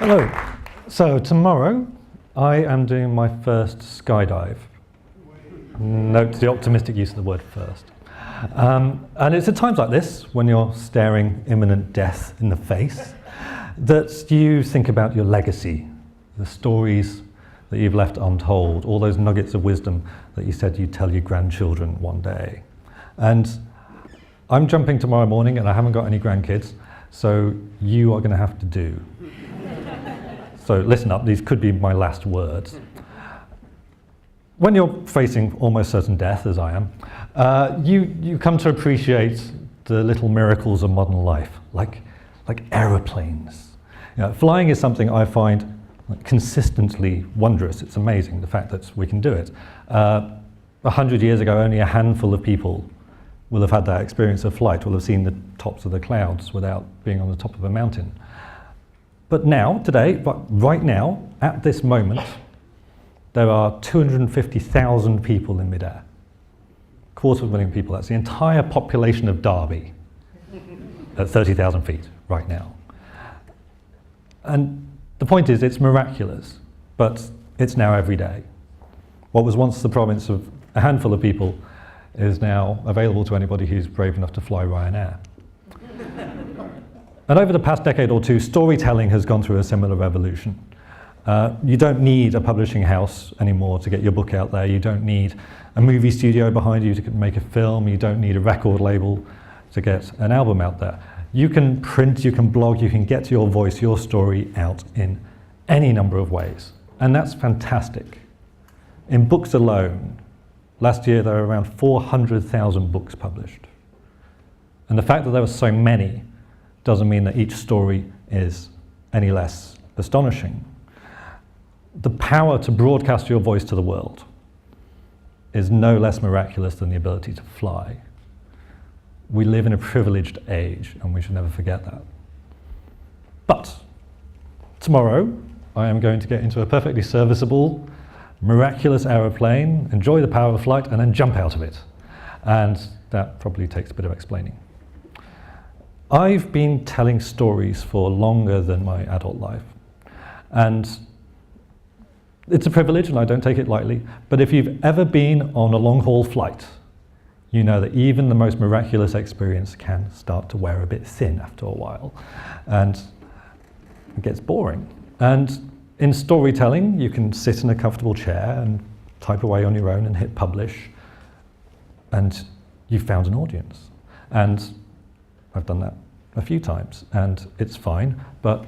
Hello. So tomorrow I am doing my first skydive. Note the optimistic use of the word first. And it's at times like this, when you're staring imminent death in the face, that you think about your legacy, the stories that you've left untold, all those nuggets of wisdom that you said you'd tell your grandchildren one day. And I'm jumping tomorrow morning and I haven't got any grandkids, so you are going to have to do. So listen up, these could be my last words. When you're facing almost certain death, as I am, you come to appreciate the little miracles of modern life, like aeroplanes. You know, flying is something I find consistently wondrous. It's amazing, the fact that we can do it. 100 years ago, only a handful of people will have had that experience of flight, will have seen the tops of the clouds without being on the top of a mountain. But now, today, right now, at this moment, there are 250,000 people in midair. 250,000 people, that's the entire population of Derby at 30,000 feet right now. And the point is, it's miraculous, but it's now every day. What was once the province of a handful of people is now available to anybody who's brave enough to fly Ryanair. And over the past decade or two, storytelling has gone through a similar revolution. You don't need a publishing house anymore to get your book out there. You don't need a movie studio behind you to make a film. You don't need a record label to get an album out there. You can print, you can blog, you can get your voice, your story out in any number of ways. And that's fantastic. In books alone, last year there were around 400,000 books published. And the fact that there were so many doesn't mean that each story is any less astonishing. The power to broadcast your voice to the world is no less miraculous than the ability to fly. We live in a privileged age, and we should never forget that. But tomorrow, I am going to get into a perfectly serviceable, miraculous aeroplane, enjoy the power of flight, and then jump out of it. And that probably takes a bit of explaining. I've been telling stories for longer than my adult life. And it's a privilege, and I don't take it lightly, but if you've ever been on a long-haul flight, you know that even the most miraculous experience can start to wear a bit thin after a while, and it gets boring. And in storytelling, you can sit in a comfortable chair and type away on your own and hit publish, and you've found an audience. And I've done that a few times, and it's fine, but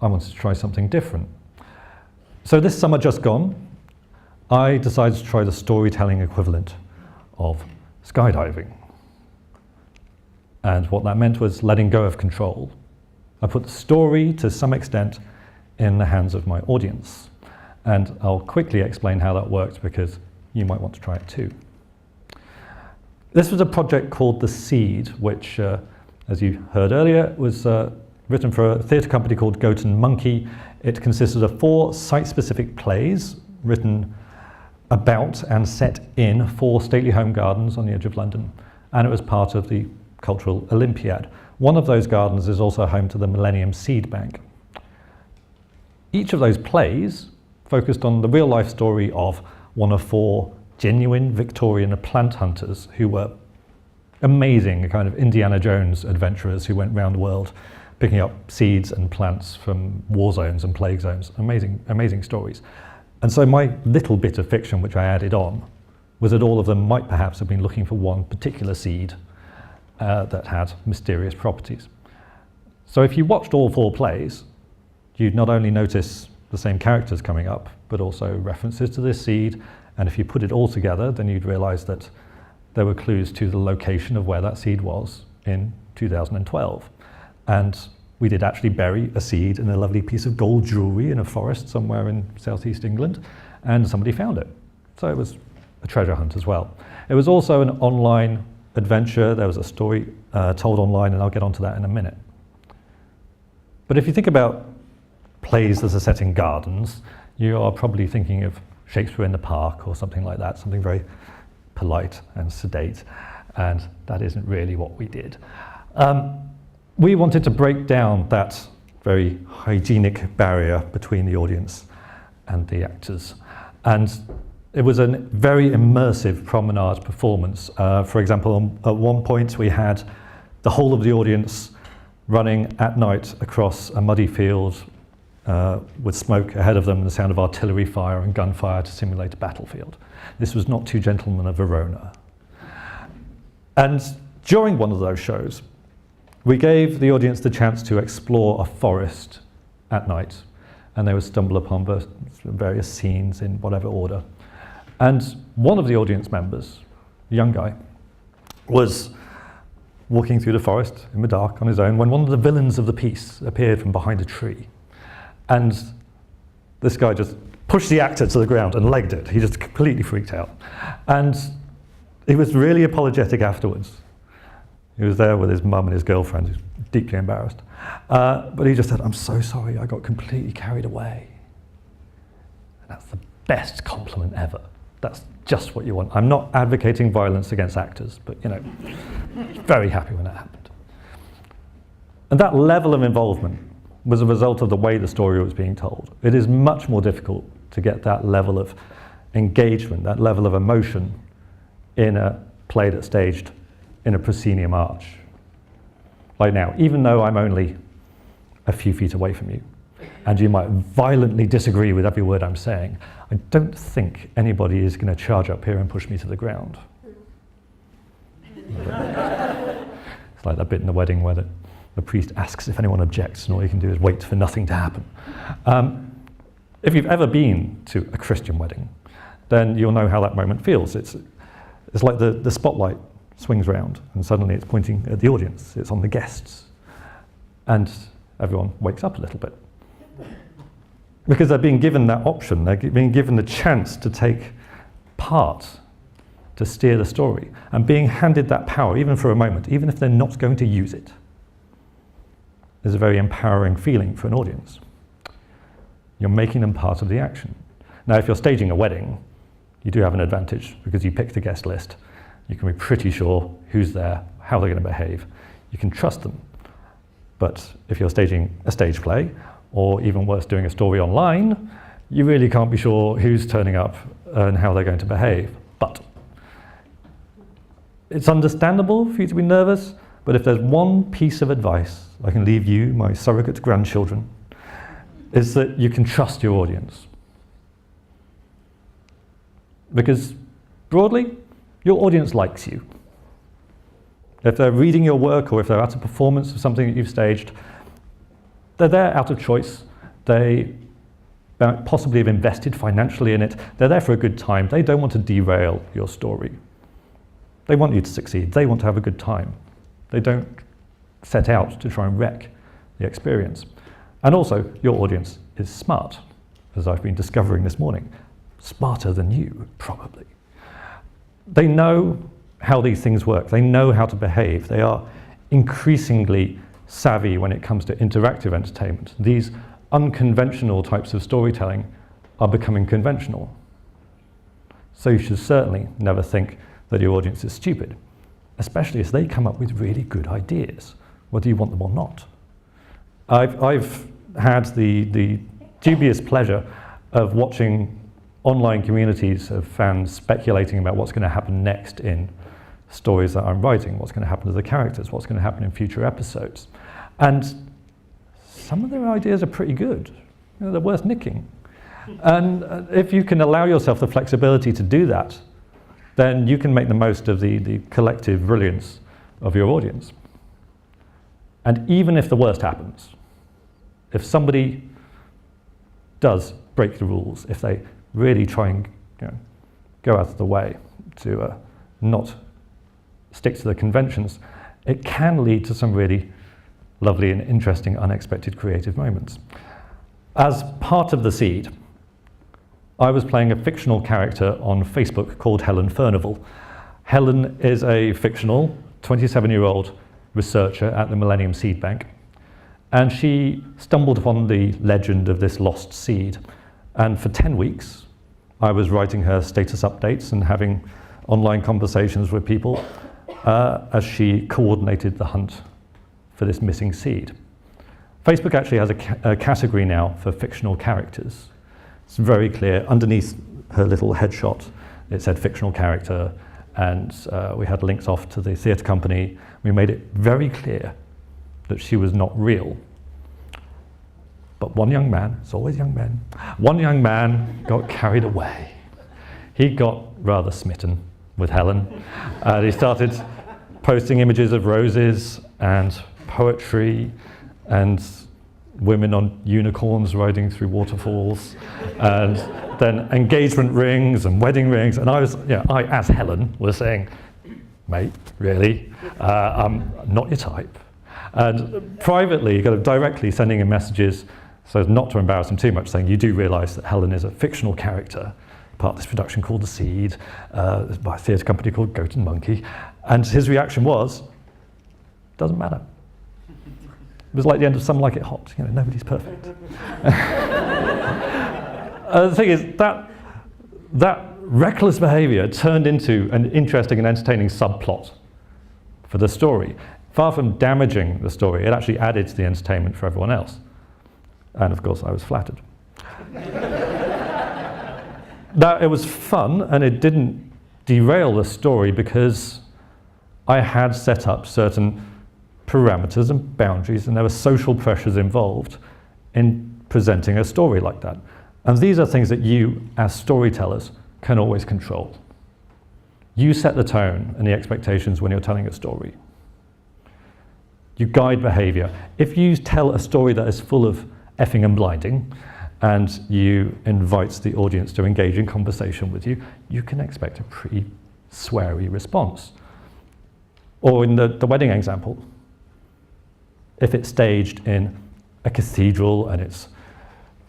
I wanted to try something different. So this summer just gone, I decided to try the storytelling equivalent of skydiving. And what that meant was letting go of control. I put the story, to some extent, in the hands of my audience. And I'll quickly explain how that worked, because you might want to try it too. This was a project called The Seed, which, as you heard earlier, was written for a theatre company called Goat and Monkey. It consisted of 4 site-specific plays written about and set in 4 stately home gardens on the edge of London, and it was part of the Cultural Olympiad. One of those gardens is also home to the Millennium Seed Bank. Each of those plays focused on the real-life story of one of 4 genuine Victorian plant hunters who were amazing, kind of Indiana Jones adventurers who went around the world picking up seeds and plants from war zones and plague zones. Amazing, amazing stories. And so my little bit of fiction, which I added on, was that all of them might perhaps have been looking for one particular seed that had mysterious properties. So if you watched all 4 plays, you'd not only notice the same characters coming up, but also references to this seed. And if you put it all together, then you'd realize that there were clues to the location of where that seed was in 2012. And we did actually bury a seed in a lovely piece of gold jewelry in a forest somewhere in southeast England, and somebody found it. So it was a treasure hunt as well. It was also an online adventure. There was a story told online, and I'll get onto that in a minute. But if you think about plays that are set in gardens, you are probably thinking of Shakespeare in the Park or something like that, something very polite and sedate, and that isn't really what we did. We wanted to break down that very hygienic barrier between the audience and the actors. And it was a very immersive promenade performance. For example, at one point we had the whole of the audience running at night across a muddy field with smoke ahead of them and the sound of artillery fire and gunfire to simulate a battlefield. This was not Two Gentlemen of Verona. And during one of those shows, we gave the audience the chance to explore a forest at night, and they would stumble upon various scenes in whatever order. And one of the audience members, a young guy, was walking through the forest in the dark on his own when one of the villains of the piece appeared from behind a tree. And this guy just pushed the actor to the ground and legged it. He just completely freaked out. And he was really apologetic afterwards. He was there with his mum and his girlfriend, who's deeply embarrassed. But he just said, "I'm so sorry, I got completely carried away." And that's the best compliment ever. That's just what you want. I'm not advocating violence against actors, but very happy when that happened. And that level of involvement was a result of the way the story was being told. It is much more difficult to get that level of engagement, that level of emotion in a play that's staged in a proscenium arch. Like now, even though I'm only a few feet away from you, and you might violently disagree with every word I'm saying, I don't think anybody is going to charge up here and push me to the ground. It's like that bit in the wedding where the priest asks if anyone objects, and all you can do is wait for nothing to happen. If you've ever been to a Christian wedding, then you'll know how that moment feels. It's like the spotlight swings round, and suddenly it's pointing at the audience, it's on the guests, and everyone wakes up a little bit. Because they're being given that option, they're being given the chance to take part, to steer the story, and being handed that power, even for a moment, even if they're not going to use it, is a very empowering feeling for an audience. You're making them part of the action. Now, if you're staging a wedding, you do have an advantage because you pick the guest list. You can be pretty sure who's there, how they're going to behave. You can trust them. But if you're staging a stage play, or even worse, doing a story online, you really can't be sure who's turning up and how they're going to behave. But it's understandable for you to be nervous, but if there's one piece of advice I can leave you, my surrogate grandchildren, is that you can trust your audience. Because broadly, your audience likes you. If they're reading your work or if they're at a performance of something that you've staged, they're there out of choice. They possibly have invested financially in it. They're there for a good time. They don't want to derail your story. They want you to succeed. They want to have a good time. They don't set out to try and wreck the experience. And also, your audience is smart, as I've been discovering this morning. Smarter than you, probably. They know how these things work. They know how to behave. They are increasingly savvy when it comes to interactive entertainment. These unconventional types of storytelling are becoming conventional. So you should certainly never think that your audience is stupid, especially as they come up with really good ideas, whether you want them or not. I've had the dubious pleasure of watching online communities of fans speculating about what's going to happen next in stories that I'm writing, what's going to happen to the characters, what's going to happen in future episodes. And some of their ideas are pretty good. They're worth nicking. And if you can allow yourself the flexibility to do that, then you can make the most of the collective brilliance of your audience. And even if the worst happens, if somebody does break the rules, if they really try and go out of the way to not stick to the conventions, it can lead to some really lovely and interesting, unexpected creative moments. As part of the seed, I was playing a fictional character on Facebook called Helen Furnival. Helen is a fictional 27-year-old researcher at the Millennium Seed Bank, and she stumbled upon the legend of this lost seed. And for 10 weeks, I was writing her status updates and having online conversations with people as she coordinated the hunt for this missing seed. Facebook actually has a category now for fictional characters. It's very clear. Underneath her little headshot, it said fictional character, and we had links off to the theatre company. We made it very clear that she was not real. But one young man, it's always young men, one young man got carried away. He got rather smitten with Helen. He started posting images of roses and poetry and women on unicorns riding through waterfalls, and then engagement rings and wedding rings. And I, as Helen, was saying, mate, really? I'm not your type. And privately, kind of directly sending him messages so as not to embarrass him too much, saying, you do realise that Helen is a fictional character, part of this production called The Seed, by a theatre company called Goat and Monkey. And his reaction was, doesn't matter. It was like the end of Some Like It Hot, nobody's perfect. The thing is, that reckless behaviour turned into an interesting and entertaining subplot for the story. Far from damaging the story, it actually added to the entertainment for everyone else. And of course, I was flattered. Now, it was fun, and it didn't derail the story because I had set up certain parameters and boundaries, and there were social pressures involved in presenting a story like that. And these are things that you, as storytellers, can always control. You set the tone and the expectations when you're telling a story. You guide behavior. If you tell a story that is full of effing and blinding, and you invite the audience to engage in conversation with you, you can expect a pretty sweary response. Or in the wedding example, if it's staged in a cathedral and it's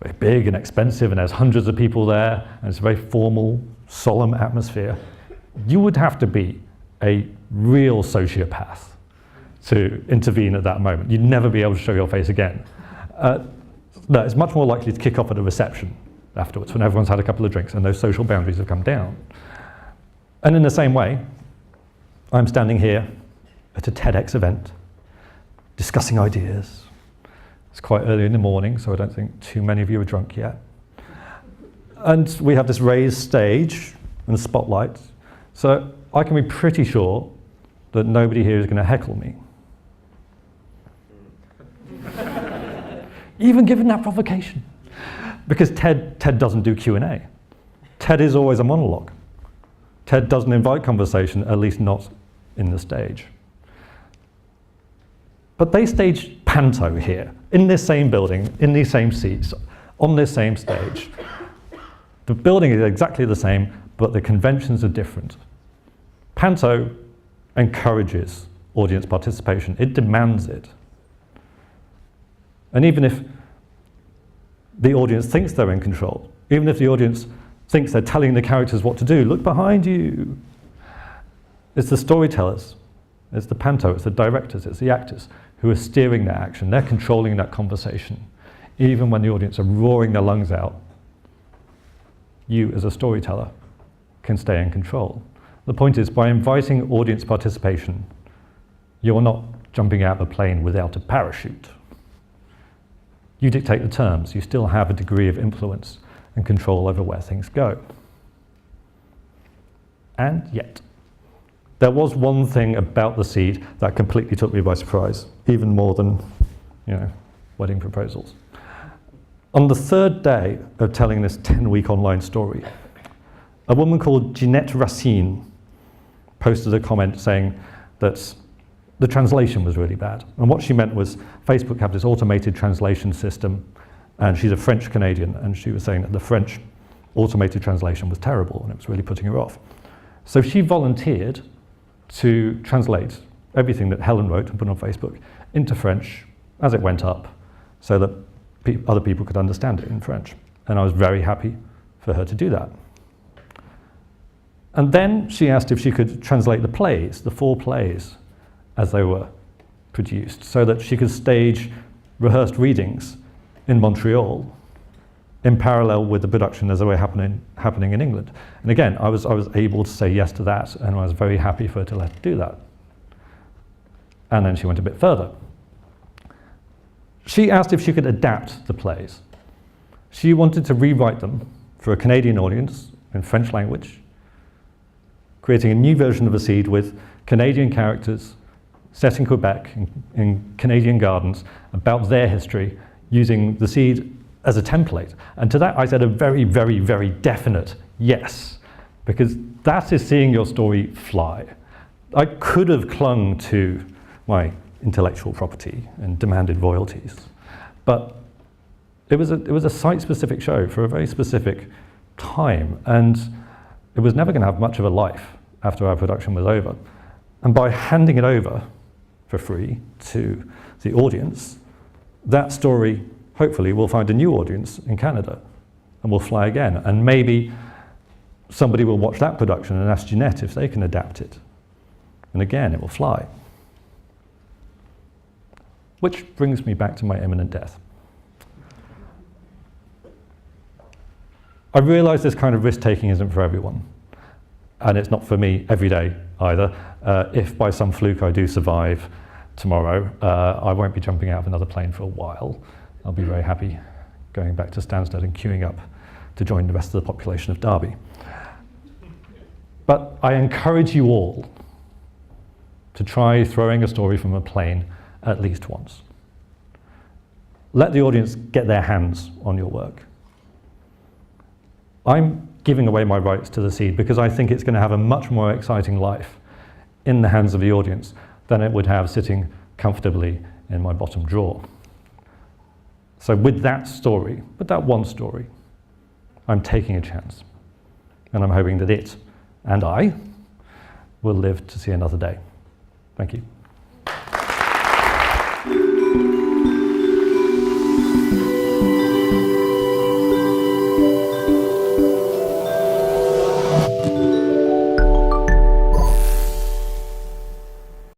very big and expensive and there's hundreds of people there and it's a very formal, solemn atmosphere, you would have to be a real sociopath to intervene at that moment. You'd never be able to show your face again. No, it's much more likely to kick off at a reception afterwards when everyone's had a couple of drinks and those social boundaries have come down. And in the same way, I'm standing here at a TEDx event discussing ideas. It's quite early in the morning, so I don't think too many of you are drunk yet. And we have this raised stage and spotlights, so I can be pretty sure that nobody here is going to heckle me. Even given that provocation. Because TED doesn't do Q&A. TED is always a monologue. TED doesn't invite conversation, at least not in the stage. But they staged Panto here, in this same building, in these same seats, on this same stage. The building is exactly the same, but the conventions are different. Panto encourages audience participation. It demands it. And even if the audience thinks they're in control, even if the audience thinks they're telling the characters what to do, look behind you. It's the storytellers, it's the panto, it's the directors, it's the actors who are steering that action. They're controlling that conversation. Even when the audience are roaring their lungs out, you as a storyteller can stay in control. The point is, by inviting audience participation, you're not jumping out of a plane without a parachute. You dictate the terms. You still have a degree of influence and control over where things go. And yet, there was one thing about the Seed that completely took me by surprise, even more than, wedding proposals. On the third day of telling this 10-week online story, a woman called Jeanette Racine posted a comment saying that the translation was really bad. And what she meant was Facebook had this automated translation system, and she's a French Canadian, and she was saying that the French automated translation was terrible and it was really putting her off. So she volunteered to translate everything that Helen wrote and put on Facebook into French as it went up so that other people could understand it in French. And I was very happy for her to do that. And then she asked if she could translate the plays, the 4 plays, as they were produced, so that she could stage rehearsed readings in Montreal in parallel with the production as they were happening in England. And again, I was able to say yes to that, and I was very happy for her to let her do that. And then she went a bit further. She asked if she could adapt the plays. She wanted to rewrite them for a Canadian audience in French language, creating a new version of The Seed with Canadian characters set in Quebec, in Canadian gardens, about their history, using The Seed as a template. And to that I said a very, very, very definite yes, because that is seeing your story fly. I could have clung to my intellectual property and demanded royalties, but it was a site-specific show for a very specific time, and it was never going to have much of a life after our production was over. And by handing it over for free to the audience, that story hopefully will find a new audience in Canada and will fly again. And maybe somebody will watch that production and ask Jeanette if they can adapt it. And again, it will fly. Which brings me back to my imminent death. I realize this kind of risk-taking isn't for everyone. And it's not for me every day either. If by some fluke I do survive tomorrow, I won't be jumping out of another plane for a while. I'll be very happy going back to Stansted and queuing up to join the rest of the population of Derby. But I encourage you all to try throwing a story from a plane at least once. Let the audience get their hands on your work. I'm giving away my rights to The Seed because I think it's going to have a much more exciting life in the hands of the audience than it would have sitting comfortably in my bottom drawer. So with that story, with that one story, I'm taking a chance. And I'm hoping that it and I will live to see another day. Thank you.